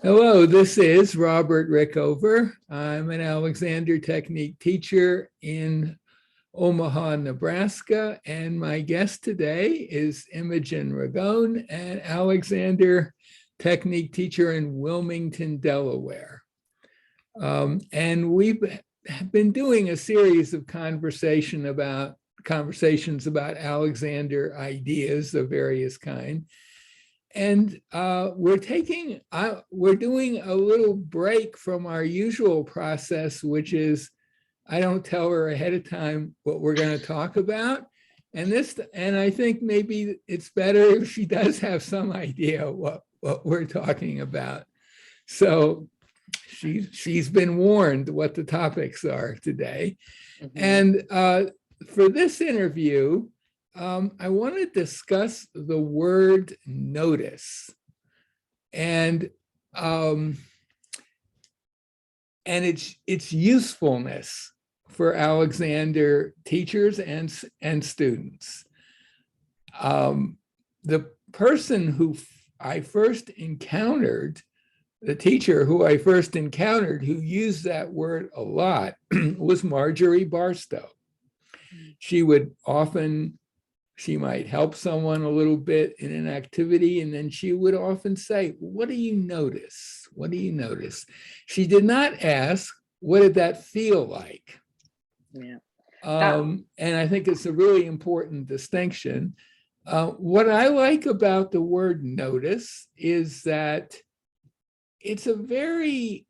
Hello, this is Robert Rickover. I'm an Alexander Technique teacher in Omaha, Nebraska, and my guest today is Imogen Ragone, an Alexander Technique teacher in Wilmington, Delaware. And we've been doing a series of conversations about Alexander ideas of various kinds. And we're doing a little break from our usual process, which is I don't tell her ahead of time what we're going to talk about. And I think maybe it's better if she does have some idea what we're talking about. So she's been warned what the topics are today. Mm-hmm. And for this interview, I want to discuss the word notice and its usefulness for Alexander teachers and students. The person who I first encountered, the teacher who I first encountered who used that word a lot was Marjorie Barstow. She might help someone a little bit in an activity, and then she would often say, "What do you notice? What do you notice?" She did not ask, "What did that feel like?" Yeah. And I think it's a really important distinction. What I like about the word notice is that it's a very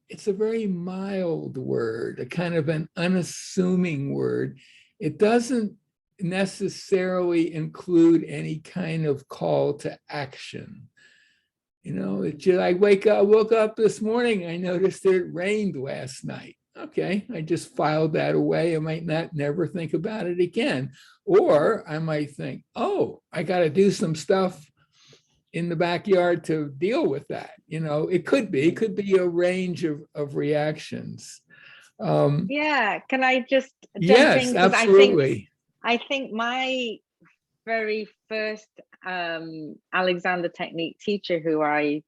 mild word, a kind of an unassuming word. It doesn't necessarily include any kind of call to action. You know, I woke up this morning, I noticed it rained last night. Okay, I just filed that away. I might never think about it again. Or I might think, oh, I got to do some stuff in the backyard to deal with that. You know, it could be a range of reactions. Yeah, can I just jump in? Yes, absolutely. I think my very first Alexander Technique teacher, who I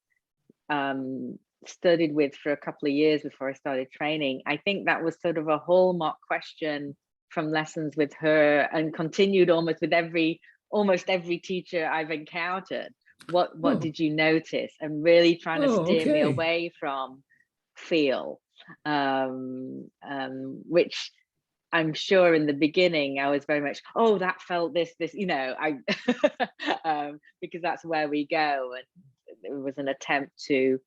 studied with for a couple of years before I started training, I think that was sort of a hallmark question from lessons with her, and continued almost with almost every teacher I've encountered. What did you notice? And really trying to steer me away from feel, which I'm sure in the beginning I was very much, oh, that felt this, you know, because that's where we go. And it was an attempt to,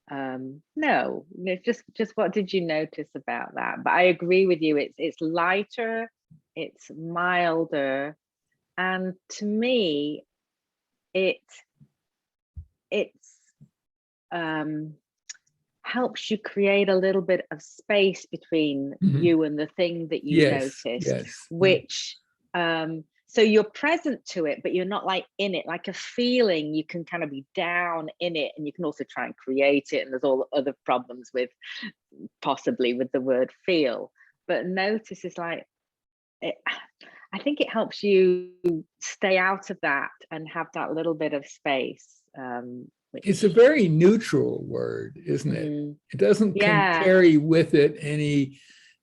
no, just what did you notice about that? But I agree with you. It's lighter, it's milder, and to me, it's helps you create a little bit of space between you and the thing that you noticed, which so you're present to it, but you're not like in it, like a feeling. You can kind of be down in it, and you can also try and create it. And there's all other problems with possibly with the word feel, but notice is like it, I think it helps you stay out of that and have that little bit of space. It's a very neutral word, isn't it? It doesn't carry with it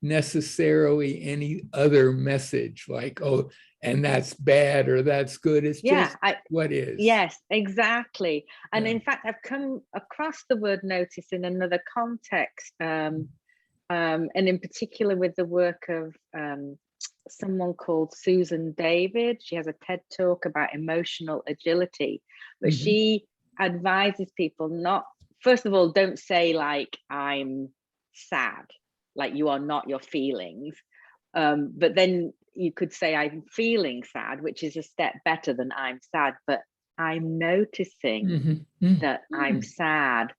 necessarily any other message like, oh, and that's bad or that's good. It's just what is. Yes, exactly. And in fact, I've come across the word notice in another context, and in particular with the work of someone called Susan David. She has a TED talk about emotional agility, but she advises people not, first of all, don't say like, I'm sad, like you are not your feelings. But then you could say I'm feeling sad, which is a step better than I'm sad, but I'm noticing that I'm sad.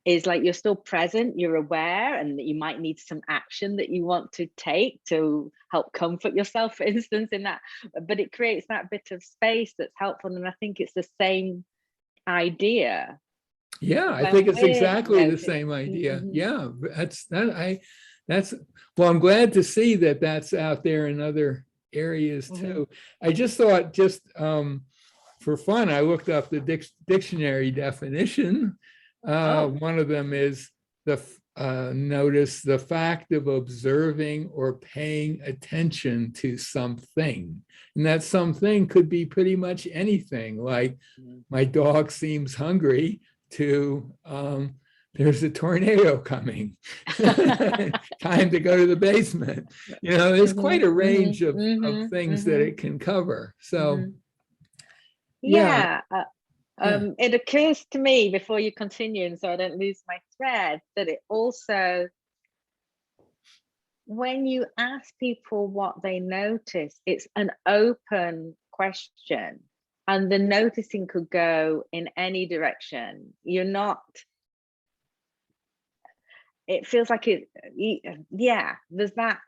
Is like you're still present, you're aware, and that you might need some action that you want to take to help comfort yourself, for instance, in that. But it creates that bit of space that's helpful. And I think it's the same idea. Yeah, I think it's exactly the same idea. Yeah, well, I'm glad to see that that's out there in other areas too. I just thought, for fun, I looked up the dictionary definition Oh. One of them is notice the fact of observing or paying attention to something. And that something could be pretty much anything, like my dog seems hungry, to there's a tornado coming. Time to go to the basement. There's quite a range of things that it can cover. So, yeah. It occurs to me before you continue, and so I don't lose my thread, that it also, when you ask people what they notice, it's an open question, and the noticing could go in any direction. You're not, it feels like there's that,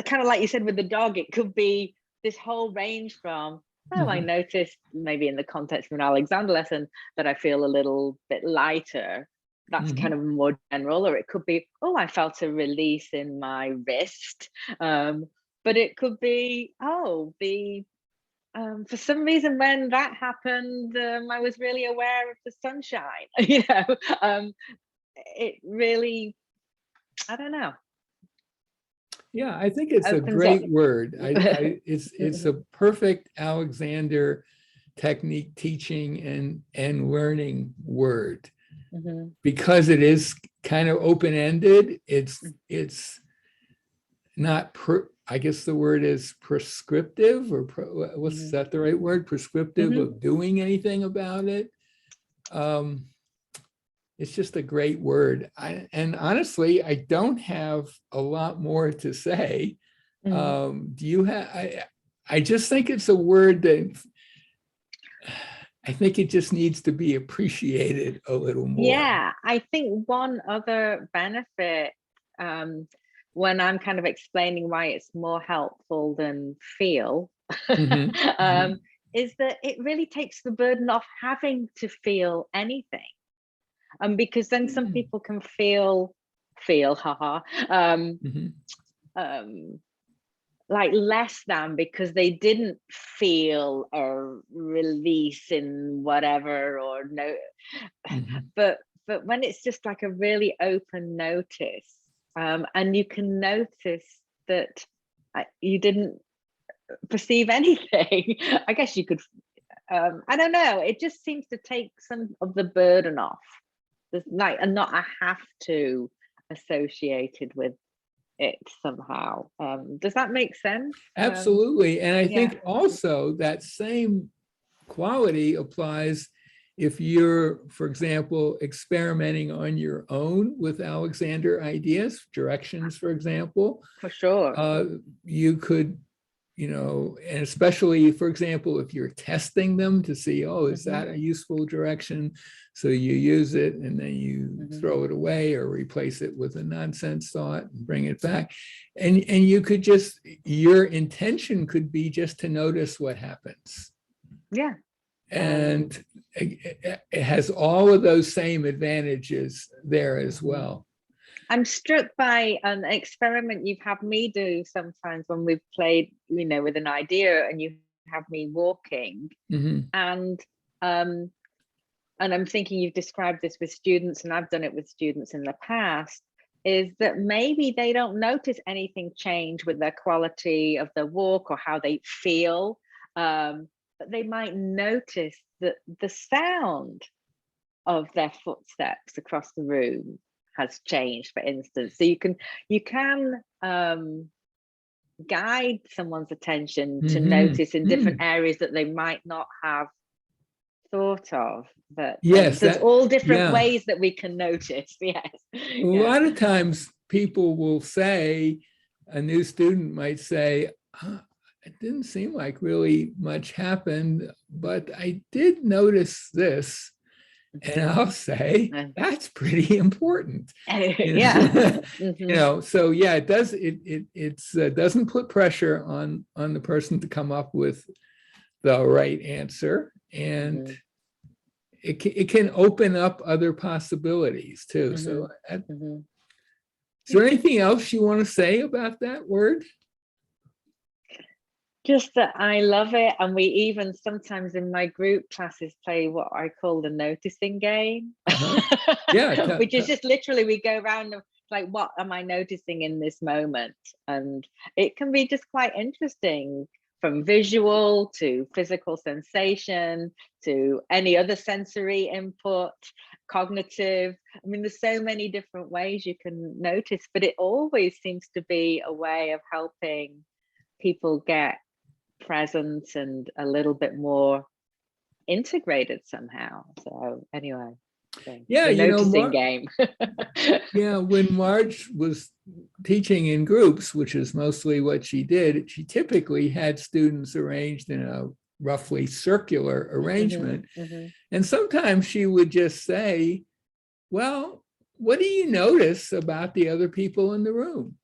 kind of like you said with the dog, it could be this whole range from, I noticed maybe in the context of an Alexander lesson that I feel a little bit lighter. That's kind of more general. Or it could be, I felt a release in my wrist. But it could be, for some reason when that happened, I was really aware of the sunshine. It really, I don't know. Yeah, I think it's a great word. It's a perfect Alexander technique teaching and learning word, because it is kind of open-ended. It's not I guess the word is prescriptive, or what's that the right word? Prescriptive of doing anything about it. It's just a great word. And honestly, I don't have a lot more to say. Do you have? I just think it's a word that I think it just needs to be appreciated a little more. Yeah, I think one other benefit, when I'm kind of explaining why it's more helpful than feel, is that it really takes the burden off having to feel anything. Because then some people can feel, like less than, because they didn't feel a release in whatever, or no. But when it's just like a really open notice, and you can notice that you didn't perceive anything, I guess you could, I don't know, it just seems to take some of the burden off. There's and not a have to associated with it somehow. Does that make sense? Absolutely. And I think also that same quality applies if you're, for example, experimenting on your own with Alexander ideas, directions, for example. For sure. You could, and especially, for example, if you're testing them to see, is that a useful direction? So you use it and then you throw it away or replace it with a nonsense thought and bring it back. And you could just, your intention could be just to notice what happens. Yeah. And it has all of those same advantages there as well. I'm struck by an experiment you've had me do sometimes when we've played, with an idea, and you have me walking. And I'm thinking you've described this with students, and I've done it with students in the past, is that maybe they don't notice anything change with their quality of their walk or how they feel, but they might notice that the sound of their footsteps across the room has changed, for instance. So you can guide someone's attention to notice in different areas that they might not have thought of. But there's all different ways that we can notice. Yes. A lot of times people will say, a new student might say, it didn't seem like really much happened, but I did notice this. And I'll say, that's pretty important. So it does, it doesn't put pressure on the person to come up with the right answer. And it can open up other possibilities too. So is there anything else you want to say about that word? Just that I love it. And we even sometimes in my group classes play what I call the noticing game. Yeah, Which is just literally we go around and like, what am I noticing in this moment? And it can be just quite interesting, from visual to physical sensation to any other sensory input, cognitive. I mean, there's so many different ways you can notice, but it always seems to be a way of helping people get present and a little bit more integrated somehow. So anyway, yeah, the you know, noticing game. yeah, when Marge was teaching in groups, which is mostly what she did, she typically had students arranged in a roughly circular arrangement. And sometimes she would just say, well, what do you notice about the other people in the room?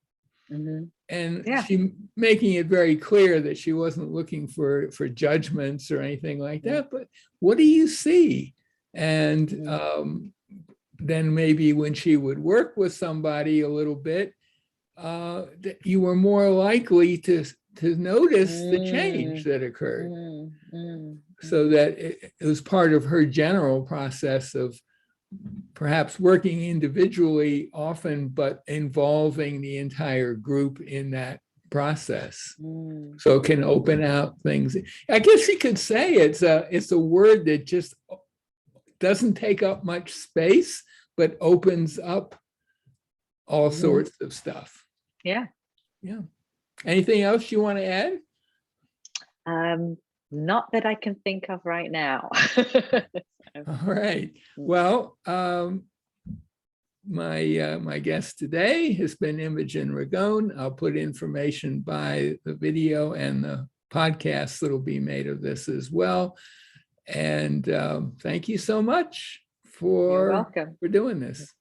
And Yeah. she making it very clear that she wasn't looking for judgments or anything like that, but what do you see? And then maybe when she would work with somebody a little bit, that you were more likely to notice the change that occurred. So that it was part of her general process of perhaps working individually often, but involving the entire group in that process. So it can open out things. I guess you could say it's a word that just doesn't take up much space, but opens up all sorts of stuff. Yeah. Yeah. Anything else you want to add? Not that I can think of right now. All right. Well, my guest today has been Imogen Ragone. I'll put information by the video and the podcast that'll be made of this as well. And thank you so much You're welcome. for doing this.